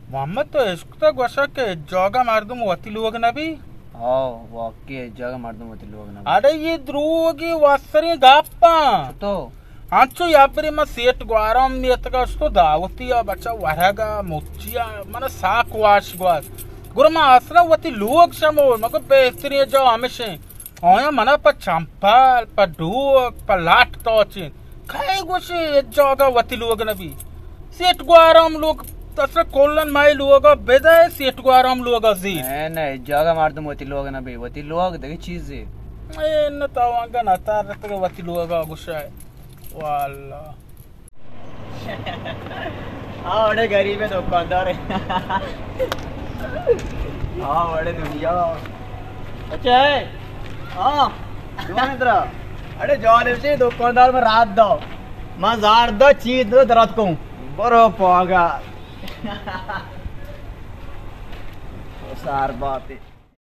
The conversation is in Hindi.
मोहम्मद तो इश्क तो गोशा के जोगा मर्दम वती लोग ना भी। हाँ वाकई जगह मर्दम होती लोग ना। अरे ये द्रोगी वसरी गाप्पा तो అంచు యాపరి మా సేట్ గ్వారం మీతగా వస్తూ దావతియా బచ్చా వరగా ముచ్చియా మన సాక్ వాష్ గ్వాస్ गुरमा असला वती लोग समो मको बेहतरी जो हमेशा ओया मना पर चंपल पर ढोक पर लाट तोची खाए गोशे जोगा वती लोग नबी सेट ग्वारम लोग तसरा कोलन माई लोग बेदा सेट ग्वारम लोग जी नहीं जगह मर्दम होती लोग ना भी होती लोग देखी चीज है ए न तावांगा न तार तक वती लोग गुस्सा वाला हाँ बड़े गरीब है दुकानदार हाँ बड़े दुनिया अच्छा है हाँ इधर अरे जॉन से दुकानदार में रात दो मजार दो चीज दो दरात को बरो पागा सार बात है।